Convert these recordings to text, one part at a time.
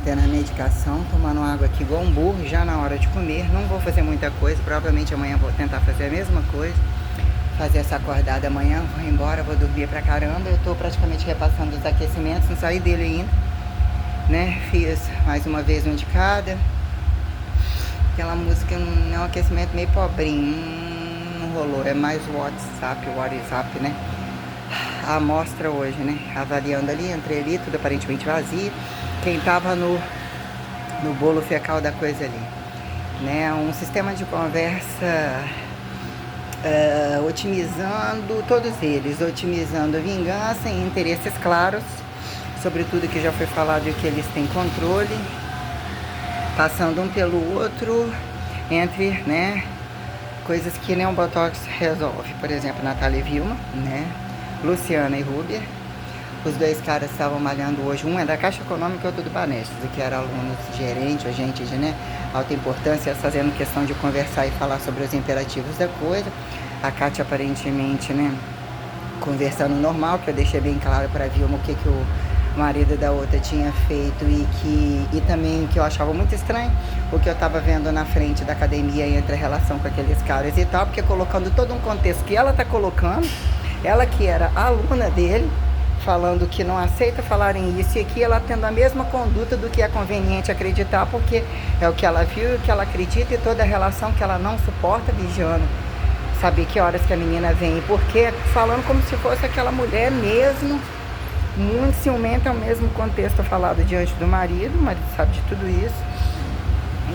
mantendo a medicação, tomando água aqui igual um burro, já na hora de comer. Não vou fazer muita coisa, provavelmente amanhã vou tentar fazer a mesma coisa. Fazer essa acordada amanhã, vou embora, vou dormir pra caramba. Eu tô praticamente repassando os aquecimentos, não saí dele ainda, né? Fiz mais uma vez um de cada. Aquela música é um aquecimento meio pobrinho, não rolou, é mais o WhatsApp, né? A amostra hoje, né? Avaliando ali, entrei ali, tudo aparentemente vazio. Quem tava no bolo fecal da coisa ali, né? Um sistema de conversa otimizando todos eles, otimizando vingança e interesses claros sobre tudo que já foi falado e que eles têm controle, passando um pelo outro entre, né, coisas que nem o Botox resolve. Por exemplo, Natália e Vilma, né, Luciana e Rúbia. Os dois caras estavam malhando hoje. Um é da Caixa Econômica e outro do Banestes, que era aluno, gerente, agente de, né, alta importância, fazendo questão de conversar e falar sobre os imperativos da coisa. A Kátia aparentemente, né, conversando normal, que eu deixei bem claro para Vilma o que o marido da outra tinha feito e também o que eu achava muito estranho, o que eu tava vendo na frente da academia entre a relação com aqueles caras e tal, porque colocando todo um contexto que ela tá colocando, ela que era aluna dele, falando que não aceita falarem isso e aqui ela tendo a mesma conduta do que é conveniente acreditar, porque é o que ela viu, o que ela acredita e toda a relação que ela não suporta, vigiando, saber que horas que a menina vem, porque falando como se fosse aquela mulher mesmo, muito ciumenta, é o mesmo contexto falado diante do marido, o marido sabe de tudo isso.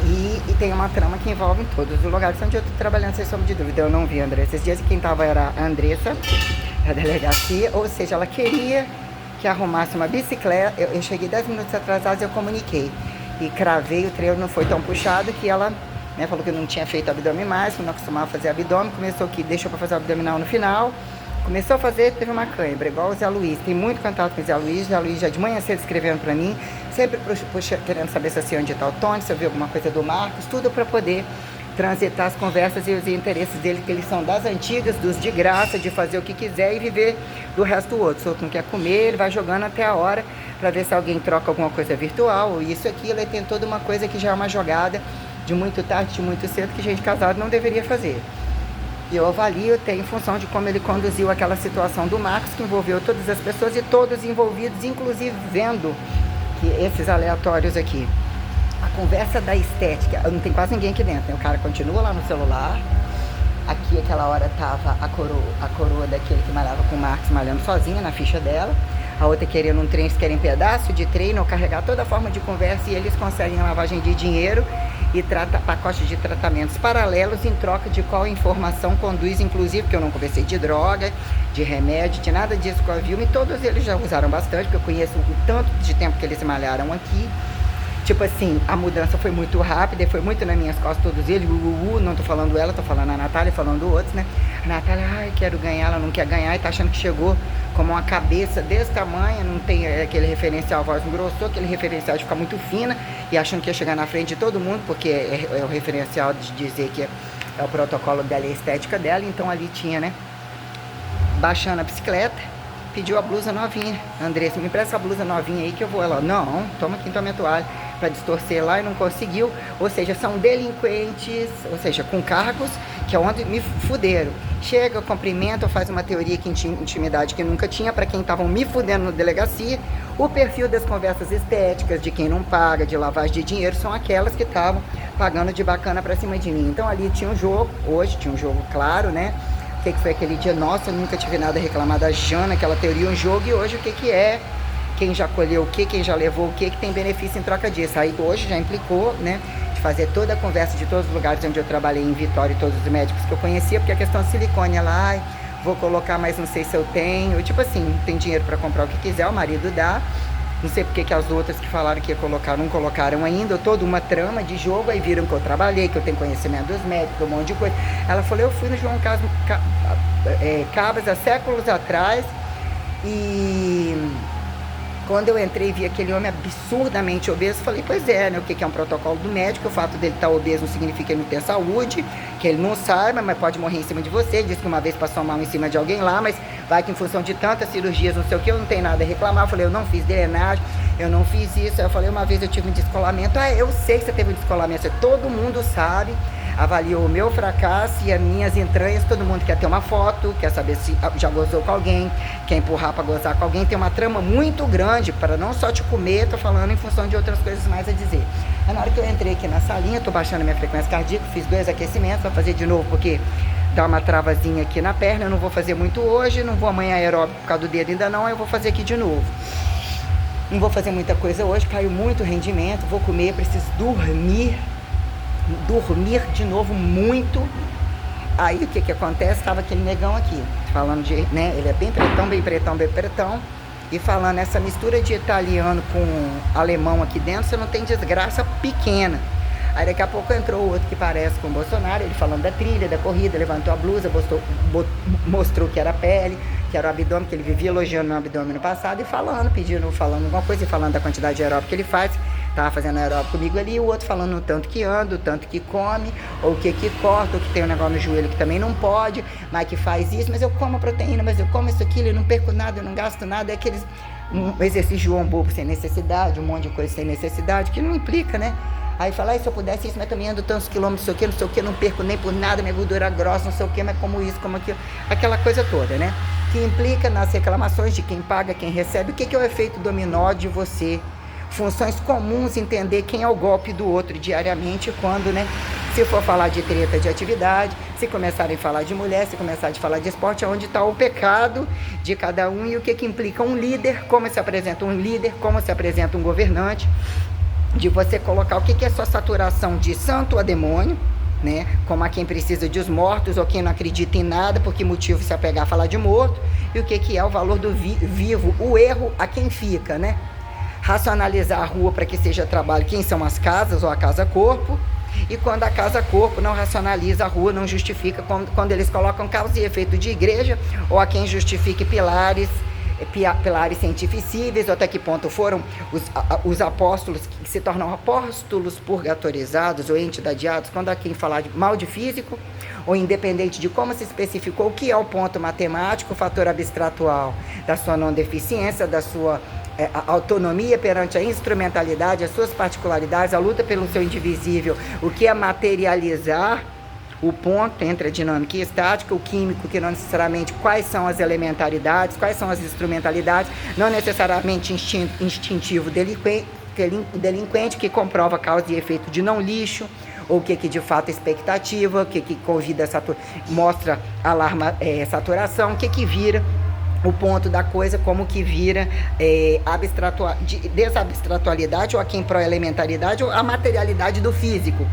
E tem uma trama que envolve todos os lugares onde eu estou trabalhando, sem sombra de dúvida. Eu não vi a Andressa esses dias e quem estava era a Andressa, a delegacia, ou seja, ela queria que arrumasse uma bicicleta. Eu cheguei 10 minutos atrasada e eu comuniquei. E cravei, o treino não foi tão puxado que ela, né, falou que não tinha feito abdômen mais, que não costumava fazer abdômen, começou que deixou para fazer o abdominal no final. Começou a fazer, teve uma cãibra, igual o Zé Luiz. Tem muito contato com o Zé Luiz já de manhã cedo escrevendo pra mim, sempre querendo saber se eu sei onde está o Tony, se eu vi alguma coisa do Marcos, tudo para poder transitar as conversas e os interesses dele, que eles são das antigas, dos de graça, de fazer o que quiser e viver do resto do outro. Se o outro não quer comer, ele vai jogando até a hora para ver se alguém troca alguma coisa virtual, ou isso, aquilo, e tem toda uma coisa que já é uma jogada de muito tarde, de muito cedo, que gente casada não deveria fazer. E eu avalio até em função de como ele conduziu aquela situação do Marcos, que envolveu todas as pessoas e todos envolvidos, inclusive vendo que esses aleatórios aqui. A conversa da estética, não tem quase ninguém aqui dentro, né? O cara continua lá no celular. Aqui, aquela hora, tava a coroa daquele que malhava com o Marcos, malhando sozinha na ficha dela. A outra querendo um treino, eles querem pedaço de treino, ou carregar toda a forma de conversa, e eles conseguem lavagem de dinheiro e trata pacotes de tratamentos paralelos em troca de qual informação conduz, inclusive, porque eu não conversei de droga, de remédio, de nada disso com a Vilma, e todos eles já usaram bastante, porque eu conheço o tanto de tempo que eles malharam aqui. Tipo assim, a mudança foi muito rápida, foi muito nas minhas costas todos eles, não tô falando ela, tô falando a Natália, falando outros, né? A Natália, ai, quero ganhar, ela não quer ganhar e tá achando que chegou como uma cabeça desse tamanho, não tem aquele referencial, a voz engrossou, aquele referencial de ficar muito fina e achando que ia chegar na frente de todo mundo, porque é o referencial de dizer que é o protocolo dela e a estética dela. Então ali tinha, né, baixando a bicicleta, pediu a blusa novinha. Andressa, me empresta essa blusa novinha aí que eu vou. Ela, não, toma aqui então a minha toalha, para distorcer lá, e não conseguiu. Ou seja, são delinquentes, ou seja, com cargos, que é onde me fuderam. Chega, cumprimenta, faz uma teoria que intimidade que nunca tinha para quem estavam me fudendo na delegacia. O perfil das conversas estéticas, de quem não paga, de lavagem de dinheiro, são aquelas que estavam pagando de bacana para cima de mim. Então ali tinha um jogo, hoje tinha um jogo claro, né? O que foi aquele dia? Nossa, eu nunca tive nada a reclamar da Jana, aquela teoria, um jogo, e hoje o que é? Quem já colheu o que, quem já levou o que tem benefício em troca disso. Aí hoje já implicou, né, de fazer toda a conversa de todos os lugares onde eu trabalhei em Vitória e todos os médicos que eu conhecia, porque a questão de silicone, ela, ai, vou colocar, mas não sei se eu tenho. Tipo assim, tem dinheiro para comprar o que quiser, o marido dá. Não sei porque que as outras que falaram que ia colocar não colocaram ainda, toda uma trama de jogo, aí viram que eu trabalhei, que eu tenho conhecimento dos médicos, um monte de coisa. Ela falou, eu fui no João Cabas há séculos atrás e Quando eu entrei e vi aquele homem absurdamente obeso, falei, pois é, né? O que é um protocolo do médico? O fato dele estar obeso não significa que ele não ter saúde, que ele não saiba, mas pode morrer em cima de você. Disse que uma vez passou mal em cima de alguém lá, mas vai que em função de tantas cirurgias, não sei o que, eu não tenho nada a reclamar. Eu falei, eu não fiz drenagem, eu não fiz isso. Aí eu falei, uma vez eu tive um descolamento. Ah, eu sei que você teve um descolamento, todo mundo sabe. Avaliou o meu fracasso e as minhas entranhas. Todo mundo quer ter uma foto, quer saber se já gozou com alguém, quer empurrar para gozar com alguém. Tem uma trama muito grande para não só te comer, tô falando em função de outras coisas mais a dizer. Aí na hora que eu entrei aqui na salinha, tô baixando minha frequência cardíaca, fiz 2 aquecimentos, vou fazer de novo porque dá uma travazinha aqui na perna. Eu não vou fazer muito hoje, não vou amanhã aeróbico por causa do dedo ainda não, eu vou fazer aqui de novo. Não vou fazer muita coisa hoje, caiu muito rendimento, vou comer, preciso dormir de novo muito. Aí o que acontece? Estava aquele negão aqui falando de, né, ele é bem pretão, e falando essa mistura de italiano com alemão aqui dentro, você não tem desgraça pequena. Aí daqui a pouco entrou outro que parece com o Bolsonaro, ele falando da trilha, da corrida, levantou a blusa, mostrou que era a pele, que era o abdômen, que ele vivia elogiando meu abdômen no passado, e falando alguma coisa, e falando da quantidade de aeróbico que ele faz. Tava fazendo aeróbico comigo ali, o outro falando o tanto que anda, o tanto que come, ou o que corta, ou que tem um negócio no joelho que também não pode, mas que faz isso, mas eu como a proteína, mas eu como isso, aquilo, eu não perco nada, eu não gasto nada, é aqueles exercício de João Bobo sem necessidade, um monte de coisa sem necessidade, que não implica, né? Aí fala, se eu pudesse isso, mas também ando tantos quilômetros, não sei o que, não perco nem por nada, minha gordura grossa, não sei o que, mas como isso, como aquilo, aquela coisa toda, né? Que implica nas reclamações de quem paga, quem recebe, o que é o efeito dominó de você. Funções comuns, entender quem é o golpe do outro diariamente, quando, né? Se for falar de treta de atividade, se começarem a falar de mulher, se começarem a falar de esporte, é onde está o pecado de cada um e o que implica um líder, como se apresenta um líder, como se apresenta um governante, de você colocar o que é sua saturação de santo a demônio, né? Como a quem precisa de os mortos ou quem não acredita em nada, por que motivo se apegar a falar de morto, e o que é o valor do vivo, o erro a quem fica, né? Racionalizar a rua para que seja trabalho, quem são as casas ou a casa-corpo, e quando a casa-corpo não racionaliza a rua, não justifica, quando eles colocam causa e efeito de igreja, ou a quem justifique pilares cientificíveis, ou até que ponto foram os apóstolos que se tornam apóstolos purgatorizados ou entidadiados, quando há quem falar mal de físico, ou independente de como se especificou, o que é o ponto matemático, o fator abstratual da sua não deficiência, da sua a autonomia perante a instrumentalidade, as suas particularidades, a luta pelo seu indivisível, o que é materializar o ponto entre a dinâmica e a estática, o químico, que não necessariamente quais são as elementaridades, quais são as instrumentalidades, não necessariamente instintivo delinquente, que comprova causa e efeito de não lixo, ou o que de fato é expectativa, o que convida, mostra alarma saturação, o que vira o ponto da coisa, como que vira desabstratualidade, ou a quem proelementaridade, ou a materialidade do físico.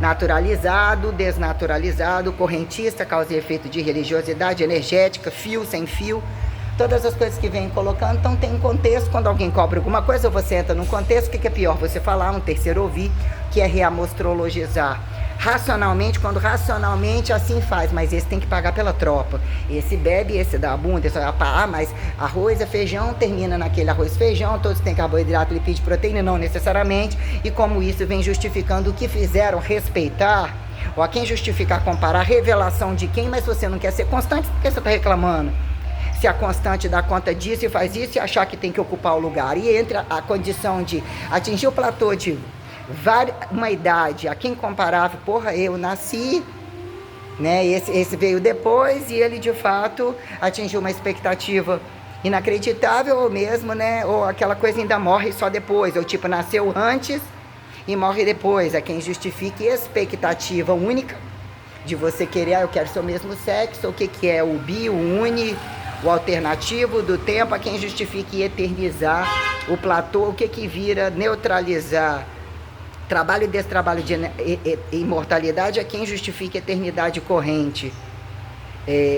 Naturalizado, desnaturalizado, correntista, causa e efeito de religiosidade, energética, fio, sem fio, todas as coisas que vem colocando. Então tem um contexto, quando alguém cobra alguma coisa, você entra num contexto, o que é pior você falar, um terceiro ouvir, que é reamostrologizar. Racionalmente, quando racionalmente assim faz, mas esse tem que pagar pela tropa. Esse bebe, esse dá a bunda, esse mas arroz e feijão termina naquele arroz e feijão, todos têm carboidrato, lipídio, proteína, não necessariamente, e como isso vem justificando o que fizeram respeitar, ou a quem justificar comparar, revelação de quem, mas você não quer ser constante, por que você está reclamando? Se a constante dá conta disso e faz isso e achar que tem que ocupar o lugar, e entra a condição de atingir o platô de uma idade, a quem comparava, eu nasci, né? Esse veio depois e ele de fato atingiu uma expectativa inacreditável, ou mesmo, né? Ou aquela coisa ainda morre só depois, ou tipo, nasceu antes e morre depois, a quem justifique expectativa única de você querer, eu quero ser o mesmo sexo, o que é o bi, o uni, o alternativo do tempo, a quem justifique eternizar o platô, o que vira neutralizar trabalho e destrabalho de imortalidade, é quem justifica eternidade corrente.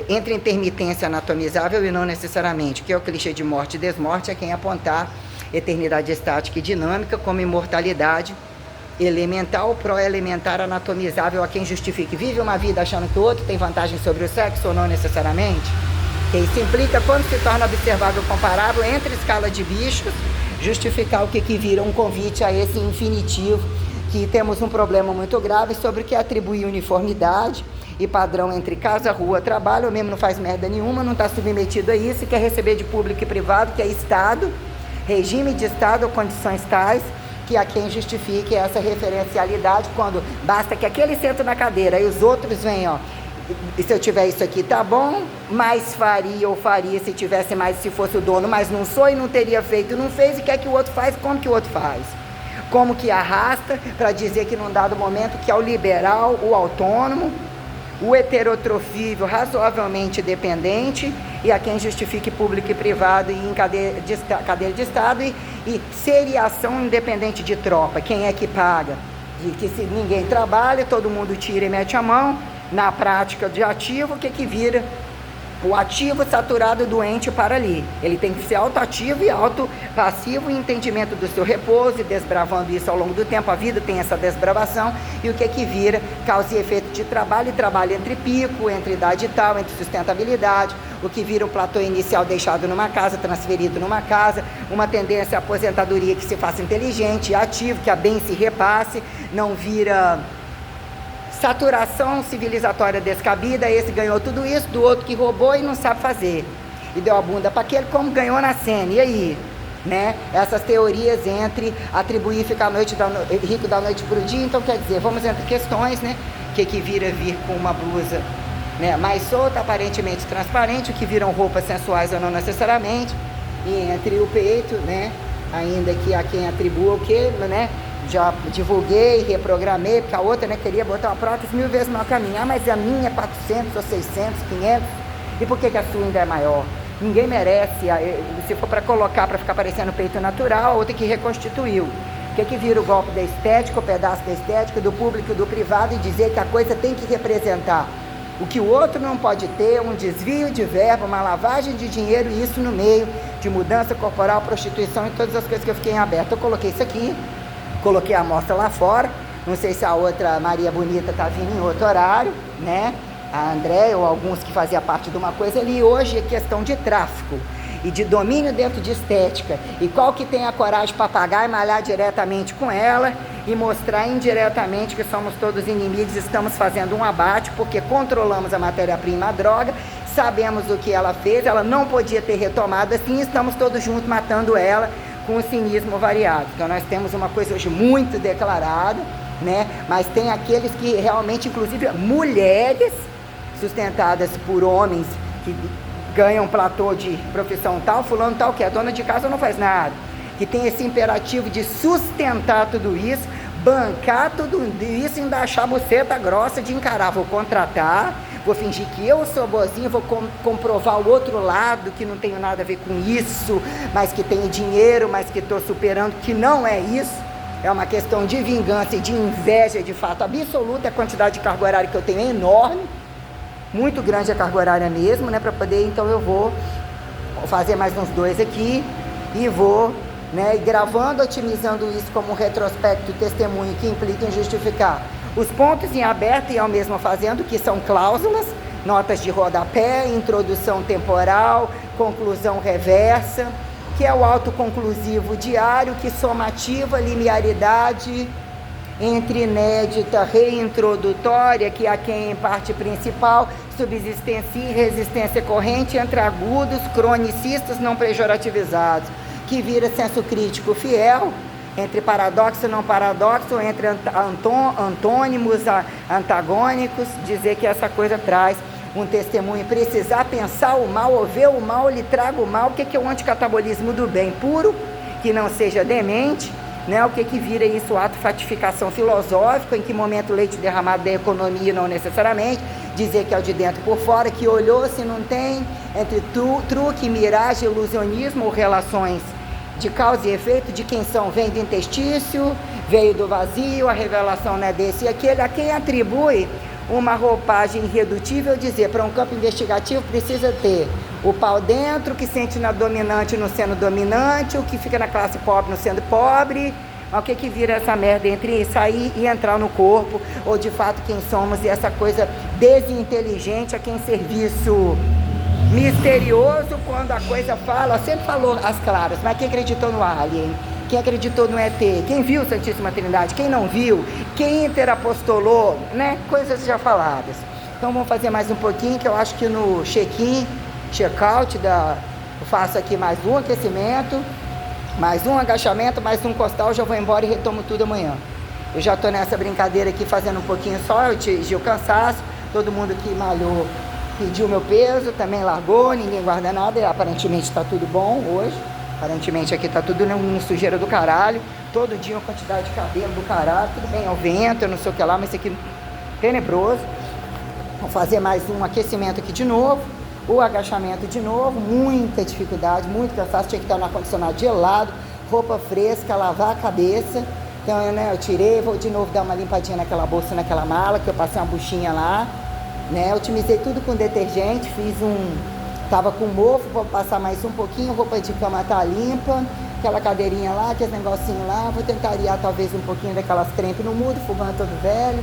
Entre intermitência anatomizável e não necessariamente, que é o clichê de morte e desmorte, é quem apontar eternidade estática e dinâmica como imortalidade elemental, pró-elementar, anatomizável, a quem justifique. Vive uma vida achando que o outro tem vantagem sobre o sexo ou não necessariamente? Que isso implica, quando se torna observável comparável entre escala de bichos, justificar o que vira um convite a esse infinitivo, que temos um problema muito grave sobre o que atribui uniformidade e padrão entre casa, rua, trabalho, ou mesmo não faz merda nenhuma, não está submetido a isso, e quer receber de público e privado, que é Estado, regime de Estado ou condições tais, que a quem justifique essa referencialidade, quando basta que aquele senta na cadeira e os outros venham, e se eu tiver isso aqui tá bom, mais faria ou faria se tivesse mais, se fosse o dono, mas não sou e não teria feito, não fez, e quer que o outro faz, como que o outro faz? Como que arrasta para dizer que num dado momento que é o liberal, o autônomo, o heterotrofível, razoavelmente dependente, e a quem justifique público e privado e em cadeira de Estado, e seriação independente de tropa, quem é que paga? E que se ninguém trabalha, todo mundo tira e mete a mão, na prática de ativo, o que vira? O ativo saturado doente para ali. Ele tem que ser autoativo e autopassivo em entendimento do seu repouso, e desbravando isso ao longo do tempo. A vida tem essa desbravação, e o que vira? Causa e efeito de trabalho, e trabalho entre pico, entre idade e tal, entre sustentabilidade, o que vira um platô inicial deixado numa casa, transferido numa casa, uma tendência à aposentadoria que se faça inteligente e ativo, que a bem se repasse, não vira saturação civilizatória descabida. Esse ganhou tudo isso do outro que roubou e não sabe fazer, e deu a bunda para aquele como ganhou na cena. E aí, né? Essas teorias entre atribuir ficar rico da noite para o dia. Então, quer dizer, vamos entre questões, né? Que vira vir com uma blusa, né, mais solta, aparentemente transparente, o que viram roupas sensuais ou não necessariamente, e entre o peito, né, ainda que a quem atribua o que, né, já divulguei, reprogramei, porque a outra, né, queria botar uma prótese 1000 vezes maior que a minha. Ah, mas a minha é 400 ou 600, 500, e por que a sua ainda é maior? Ninguém merece, se for para colocar, para ficar parecendo peito natural, a outra que reconstituiu. O que vira o golpe da estética, o pedaço da estética, do público e do privado, e dizer que a coisa tem que representar o que o outro não pode ter, um desvio de verba, uma lavagem de dinheiro, e isso no meio de mudança corporal, prostituição e todas as coisas que eu fiquei em aberto. Eu coloquei isso aqui, coloquei a amostra lá fora, não sei se a outra Maria Bonita está vindo em outro horário, né? A André ou alguns que faziam parte de uma coisa ali. Hoje é questão de tráfico e de domínio dentro de estética, e qual que tem a coragem para pagar e malhar diretamente com ela e mostrar indiretamente que somos todos inimigos, estamos fazendo um abate porque controlamos a matéria-prima, a droga, sabemos o que ela fez, ela não podia ter retomado assim, estamos todos juntos matando ela com um cinismo variado. Então nós temos uma coisa hoje muito declarada, né? Mas tem aqueles que realmente, inclusive mulheres sustentadas por homens que ganham um platô de profissão tal, fulano tal, que é dona de casa, não faz nada, que tem esse imperativo de sustentar tudo isso, bancar tudo isso, ainda achar a buceta grossa de encarar. Vou contratar, vou fingir que eu sou boazinha, vou comprovar o outro lado, que não tenho nada a ver com isso, mas que tenho dinheiro, mas que estou superando, que não é isso. É uma questão de vingança e de inveja, de fato absoluta. A quantidade de carga horária que eu tenho é enorme, muito grande a carga horária mesmo, né, para poder. Então eu vou fazer mais uns 2 aqui e vou, né, gravando, otimizando isso como um retrospecto, testemunho que implica em justificar os pontos em aberto, e ao mesmo fazendo, que são cláusulas, notas de rodapé, introdução temporal, conclusão reversa, que é o autoconclusivo diário, que somativa linearidade entre inédita, reintrodutória, que é a quem em parte principal, subsistência e resistência corrente, entre agudos, cronicistas não pejorativizados, que vira senso crítico fiel, entre paradoxo e não paradoxo, entre antônimos antagônicos, dizer que essa coisa traz um testemunho, precisar pensar o mal ou ver o mal lhe traga o mal. O que é o anticatabolismo do bem puro, que não seja demente, né? O que vira isso? Ato-fatificação filosófica, em que momento leite derramado da economia, não necessariamente, dizer que é o de dentro por fora, que olhou se não tem, entre truque, miragem, ilusionismo ou relações de causa e efeito, de quem são, vem do interstício, veio do vazio, a revelação não é desse e aquele, a quem atribui uma roupagem irredutível, dizer, para um campo investigativo precisa ter o pau dentro, que sente na dominante não sendo dominante, o que fica na classe pobre não sendo pobre. Mas o que vira essa merda entre sair e entrar no corpo, ou de fato quem somos, e essa coisa desinteligente a quem serviço misterioso quando a coisa fala, sempre falou as claras, mas quem acreditou no Alien? Quem acreditou no ET? Quem viu Santíssima Trindade? Quem não viu? Quem interapostolou? Né? Coisas já faladas. Então vamos fazer mais um pouquinho, que eu acho que no check-in, check-out, eu faço aqui mais um aquecimento, mais um agachamento, mais um costal, já vou embora e retomo tudo amanhã. Eu já tô nessa brincadeira aqui fazendo um pouquinho só, eu atingi o cansaço, todo mundo que malhou pediu meu peso, também largou, ninguém guarda nada, e aparentemente tá tudo bom hoje. Aparentemente aqui tá tudo no sujeira do caralho, todo dia uma quantidade de cabelo do caralho, tudo bem, é o vento, eu não sei o que lá, mas isso aqui tenebroso. Vou fazer mais um aquecimento aqui de novo, o agachamento de novo, muita dificuldade, muito cansaço, tinha que estar no ar-condicionado gelado, roupa fresca, lavar a cabeça. Então, né, eu tirei, vou de novo dar uma limpadinha naquela bolsa, naquela mala, que eu passei uma buchinha lá, né, eu otimizei tudo com detergente, tava com mofo, vou passar mais um pouquinho, roupa de cama tá limpa, aquela cadeirinha lá, aqueles negocinhos lá, vou tentar arear talvez um pouquinho daquelas crempes no muro, fogão é todo velho,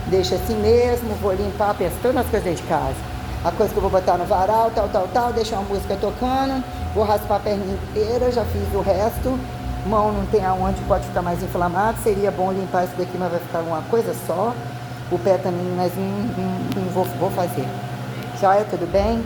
deixa assim mesmo, vou limpar, pensando nas coisas de casa. A coisa que eu vou botar no varal, tal, deixar uma música tocando, vou raspar a perninha inteira, já fiz o resto, mão não tem aonde, pode ficar mais inflamado, seria bom limpar isso daqui, mas vai ficar uma coisa só, o pé também, mas não vou fazer. Joia, tudo bem?